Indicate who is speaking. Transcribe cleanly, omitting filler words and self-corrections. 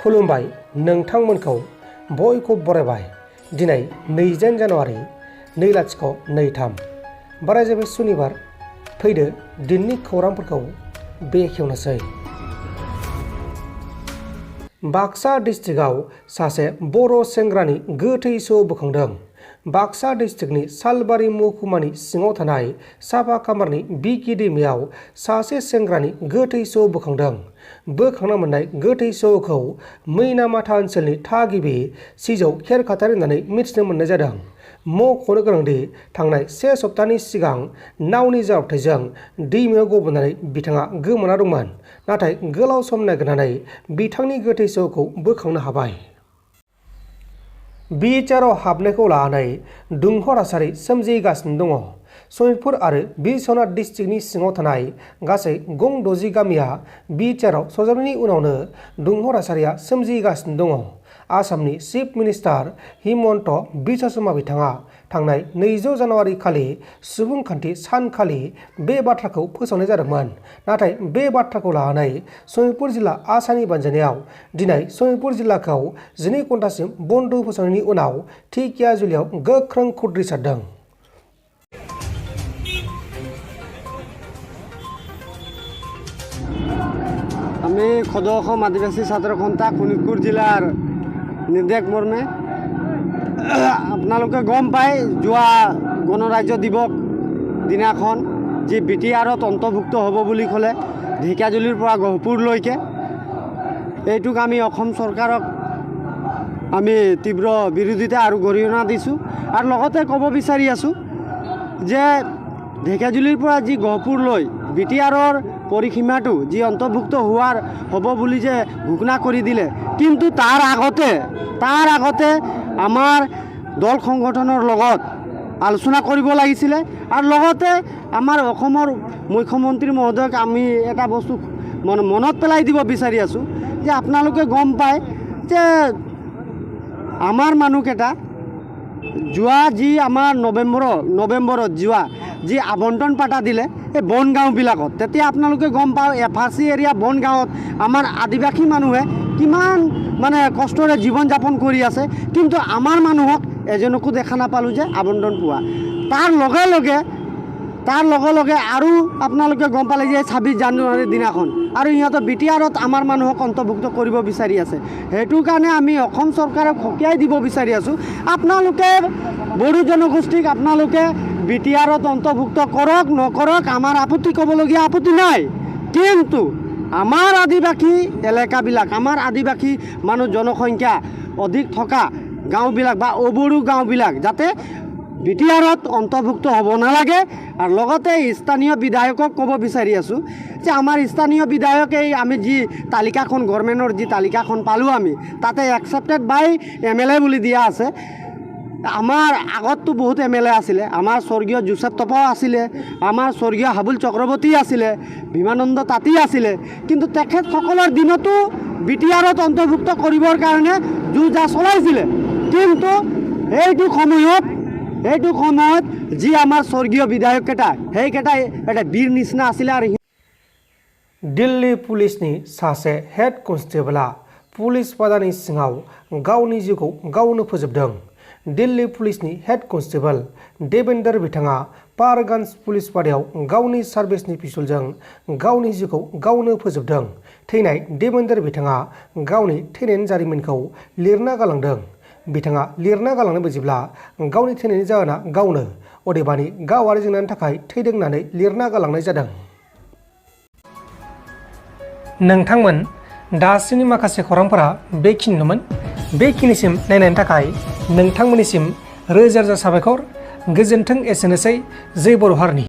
Speaker 1: खुलुमबाय नोंथांमोनखौ बयखौ बरायबाय। दिनै 2 जानुवारि 2023 बाराय जाबाय सुनिबार। फैदो दिननि खौरांफोरखौ बेखेवनोसै। बाक्सा डिस्ट्रिक्टआव सासे बर' सेंग्रानि गोथै सह बोखांदों। बाक्सा डिस्ट्रिक्टनि सालबारि महकुमानि सिङाव थानाय साफा खामारनि बिकि दैमायाव सासे सेंग्रानि गोथै सह बोखांदों। बोखांना मोननाय गोथै सहखौ मैनामाथा ओनसोलनि थागिबि सिजौ खेरखातारि होननानै मिथिनो मोननाय जादों। मख'नो गोनांदि थांनाय 1 सप्तानि सिगां नावनि जाब्रबथायजों दैमायाव गब'नानै बिथाङा गोमाना दंमोन। नाथाय गोलाव सम नागिरनानै बिथांनि गोथै सहखौ बोखांनो हाबाय। बट्राव हाबनायखौ लानानै दुंहाव थासारि सोमजिगासिनो दङ। सनितपुर आरो बिश्वनाथ डिस्ट्रिक्टनि सिङाव थानाय गासै 60 गामिया बट्राव सरजाबनायनि उनावनो दुंहाव थासारिया सोमजिगासिनो दङ। आसामनि चिफ मिनिस्टार हिमन्त बिश्व शर्मा बिथाङा थांनाय 2 जानुवारि खालि सुबुंखान्थि सानखालि बे बाथ्राखौ फोसावनाय जादोंमोन। नाथाय बे बाथ्राखौ लानानै सनितपुर जिल्ला आसामनि बानजायनायाव दिनै सनितपुर जिल्लाखौ 12 घन्टासिम बन्द फोसावनायनि उनाव ढेकियाजुलियाव गोख्रों खुद्रिसारदों।
Speaker 2: আমি সদৌ অসম আদিবাসী ছাত্ৰ সন্থা শোণিতপুৰ জিলাৰ নিৰ্দেশ মৰ্মে আপোনালোকে গম পায় যোৱা গণৰাজ্য দিৱস দিনাখন যি BTRত অন্তৰ্ভুক্ত হ'ব বুলি ক'লে ঢেকিয়াজুলিৰ পৰা গহপুৰলৈকে, এইটোক আমি অসম চৰকাৰক আমি তীব্ৰ বিৰোধিতা আৰু গৰিহণা দিছোঁ। আৰু লগতে ক'ব বিচাৰি আছোঁ যে ঢেকিয়াজুলিৰ পৰা যি গহপুৰলৈ BTRৰ পৰিসীমাটো যি অন্তৰ্ভুক্ত হ'ব বুলি যে ঘোষণা কৰি দিলে, কিন্তু তাৰ আগতে আমাৰ দল সংগঠনৰ লগত আলোচনা কৰিব লাগিছিলে। আৰু লগতে আমাৰ অসমৰ মুখ্যমন্ত্ৰী মহোদয়ক আমি এটা বস্তু মনত পেলাই দিব বিচাৰি আছোঁ যে আপোনালোকে গম পায় যে আমাৰ মানুহকেইটা যোৱা যি আমাৰ নৱেম্বৰত যোৱা যি আবণ্টন পাতা দিলে এই বনগাঁওবিলাকত, তেতিয়া আপোনালোকে গম পাওঁ FRC এৰিয়া বনগাঁৱত আমাৰ আদিবাসী মানুহে কিমান কষ্টৰে জীৱন যাপন কৰি আছে, কিন্তু আমাৰ মানুহক এজনকো দেখা নাপালোঁ যে আবণ্টন পোৱা। তাৰ লগে লগে আৰু আপোনালোকে গম পালে যে 26 জানুৱাৰীৰ দিনাখন আৰু ইহঁতৰ BTRত আমাৰ মানুহক অন্তৰ্ভুক্ত কৰিব বিচাৰি আছে। সেইটো কাৰণে আমি অসম চৰকাৰক সকীয়াই দিব বিচাৰি আছোঁ, আপোনালোকে বড়ো জনগোষ্ঠীক আপোনালোকে BTRত অন্তৰ্ভুক্ত কৰক নকৰক আমাৰ আপত্তি ক'বলগীয়া আপত্তি নাই, কিন্তু আমাৰ আদিবাসী এলেকাবিলাক, আমাৰ আদিবাসী মানুহ জনসংখ্যা অধিক থকা গাঁওবিলাক বা অবড়ো গাঁওবিলাক যাতে BTRত অন্তৰ্ভুক্ত হ'ব নালাগে। আৰু লগতে স্থানীয় বিধায়কক ক'ব বিচাৰি আছোঁ যে আমাৰ স্থানীয় বিধায়কে আমি যি তালিকাখন গভৰ্ণমেণ্টৰ যি তালিকাখন পালোঁ, আমি তাতে একচেপ্টেড বাই MLA বুলি দিয়া আছে। আমাৰ আগততো বহুত MLA আছিলে, আমাৰ স্বৰ্গীয় যোচেফ তপা আছিলে, আমাৰ স্বৰ্গীয় হাবুল চক্ৰৱৰ্তী আছিলে, ভীমানন্দ তাঁতী আছিলে, কিন্তু তেখেতসকলৰ দিনতো BTRত অন্তৰ্ভুক্ত কৰিবৰ কাৰণে যুঁজা চলাইছিলে। কিন্তু এইটো সময়ত যি আমাৰ স্বৰ্গীয় বিধায়ককেইটা সেইকেইটা এটা বীৰ নিচিনা আছিলে। আৰু
Speaker 1: दिल्ली पुलिसनि सासे हेड कनस्टेबला पुलिस बादानि सिङाव गावनि जिउखौ गावनो फोजोबदों। दिल्ली पुलिसनि हेड कनस्टेबल देवेंद्र बिथाङा पारगन्स पुलिस बादायाव गावनि सार्भिसनि पिस्तलजों गावनि जिउखौ गावनो फोजोबदों। थैनाय देवेंद्र बिथाङा गावनि थैनायनि जारिमिनखौ लिरना गालांदों। बिथाङा लिरना गालांनाय बायदिब्ला गावनि थैनायनि जाहोना गावनो, अदेबानि गावारि जेंनानि थाखाय थैदों होननानै लिरना गालांनाय जादों। नोंथांमोन दासिमनि माखासे खौरांफोरा बेखिनिल'मोन। बेखिनिसिम नायनायनि थाखाय नोंथांमोननिसिम रोजा रोजा साबायखर। गोजोन्थों। एसेनोसै। जय बर' हारिनि।